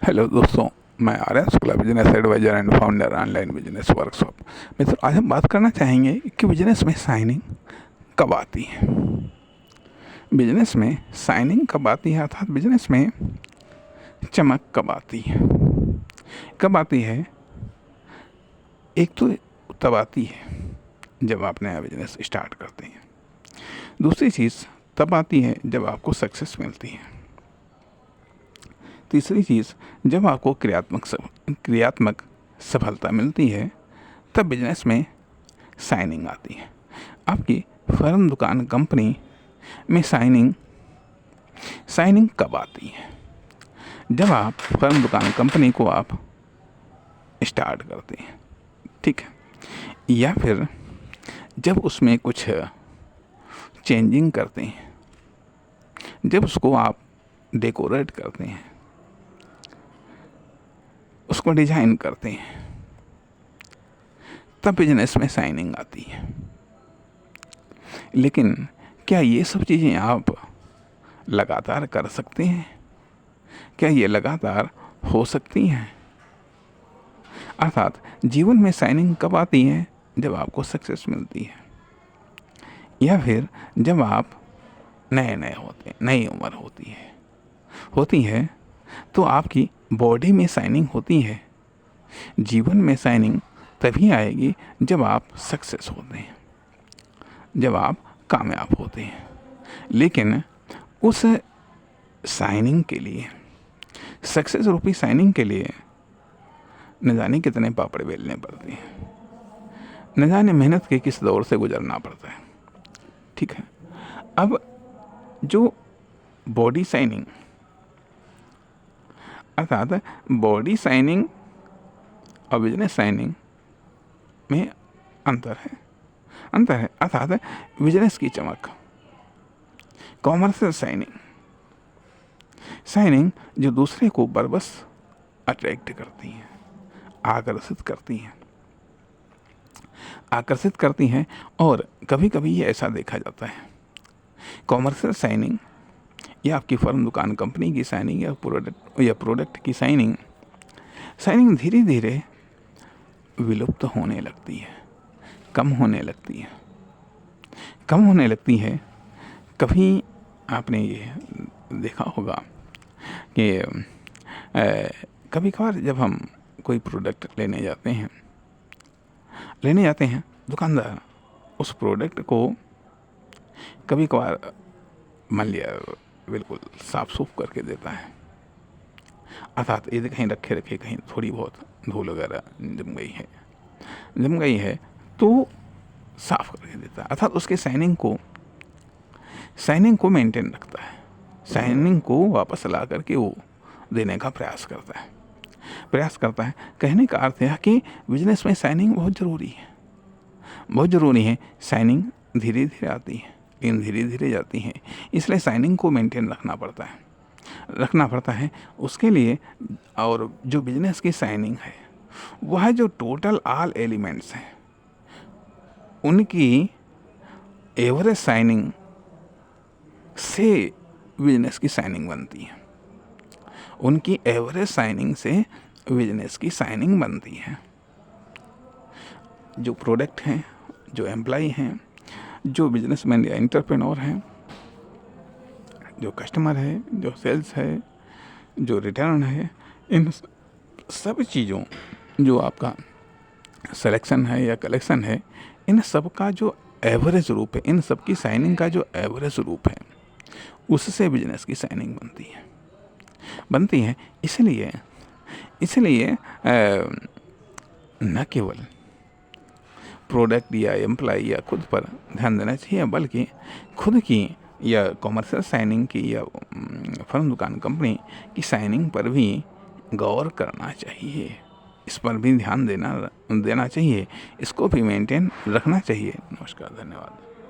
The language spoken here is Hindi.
हेलो दोस्तों, मैं Aryan Shukla, business advisor and founder online business workshop. मित्रों, आज हम बात करना चाहेंगे कि बिजनेस में साइनिंग कब आती है। बिजनेस में साइनिंग कब आती है, अर्थात बिजनेस में चमक कब आती है। कब आती है? एक तो तब आती है जब आप नया बिजनेस स्टार्ट करते हैं। दूसरी चीज़ तब आती है जब आपको सक्सेस मिलती है। तीसरी चीज़, जब आपको क्रियात्मक सफलता मिलती है, तब बिजनेस में साइनिंग आती है। आपकी फर्म, दुकान, कंपनी में साइनिंग कब आती है? जब आप फर्म, दुकान, कंपनी को आप स्टार्ट करते हैं, ठीक है, या फिर जब उसमें कुछ चेंजिंग करते हैं, जब उसको आप डेकोरेट करते हैं, उसको डिजाइन करते हैं, तब बिजनेस में साइनिंग आती है। लेकिन क्या ये सब चीज़ें आप लगातार कर सकते हैं? क्या ये लगातार हो सकती हैं? अर्थात जीवन में साइनिंग कब आती है? जब आपको सक्सेस मिलती है, या फिर जब आप नए होते हैं, नई उम्र होती है तो आपकी बॉडी में साइनिंग होती है। जीवन में साइनिंग तभी आएगी जब आप सक्सेस होते हैं, जब आप कामयाब होते हैं। लेकिन उस साइनिंग के लिए, सक्सेस रूपी साइनिंग के लिए, न जाने कितने पापड़ बेलने पड़ते हैं, न जाने मेहनत के किस दौर से गुजरना पड़ता है, ठीक है। अब जो बॉडी साइनिंग, अर्थात बॉडी साइनिंग और बिजनेस साइनिंग में अंतर है। अर्थात बिजनेस की चमक, कॉमर्शियल साइनिंग जो दूसरे को बरबस अट्रैक्ट करती है, आकर्षित करती हैं। और कभी कभी ये ऐसा देखा जाता है, कॉमर्शियल साइनिंग या आपकी फर्म, दुकान, कंपनी की साइनिंग या प्रोडक्ट की साइनिंग धीरे धीरे विलुप्त होने लगती है, कम होने लगती है। कभी आपने ये देखा होगा कि कभी कभार जब हम कोई प्रोडक्ट लेने जाते हैं, दुकानदार उस प्रोडक्ट को कभी कभार मान लिया बिल्कुल साफ सूफ करके देता है। अर्थात यदि कहीं रखे कहीं थोड़ी बहुत धूल वगैरह जम गई है तो साफ करके देता है। अर्थात उसके साइनिंग को मेंटेन रखता है, साइनिंग को वापस ला करके वो देने का प्रयास करता है। कहने का अर्थ है कि बिजनेस में साइनिंग बहुत ज़रूरी है। साइनिंग धीरे धीरे आती है, लेकिन धीरे धीरे जाती है, इसलिए साइनिंग को मेंटेन रखना पड़ता है उसके लिए। और जो बिजनेस की साइनिंग है, वह जो टोटल ऑल एलिमेंट्स हैं, उनकी एवरेज साइनिंग से बिजनेस की साइनिंग बनती है। उनकी एवरेज साइनिंग से बिजनेस की साइनिंग बनती है। जो प्रोडक्ट हैं, जो एम्प्लॉय हैं, जो बिजनेसमैन या एंटरप्रेन्योर हैं, जो कस्टमर है, जो सेल्स है, जो रिटर्न है, इन सब चीज़ों, जो आपका सिलेक्शन है या कलेक्शन है, इन सब का जो एवरेज रूप है, इन सब की साइनिंग का जो एवरेज रूप है, उससे बिजनेस की साइनिंग बनती है। इसलिए न केवल प्रोडक्ट या एम्प्लॉय या खुद पर ध्यान देना चाहिए, बल्कि खुद की या कॉमर्शियल साइनिंग की या फर्म, दुकान, कंपनी की साइनिंग पर भी गौर करना चाहिए। इस पर भी ध्यान देना चाहिए, इसको भी मेंटेन रखना चाहिए। नमस्कार, धन्यवाद।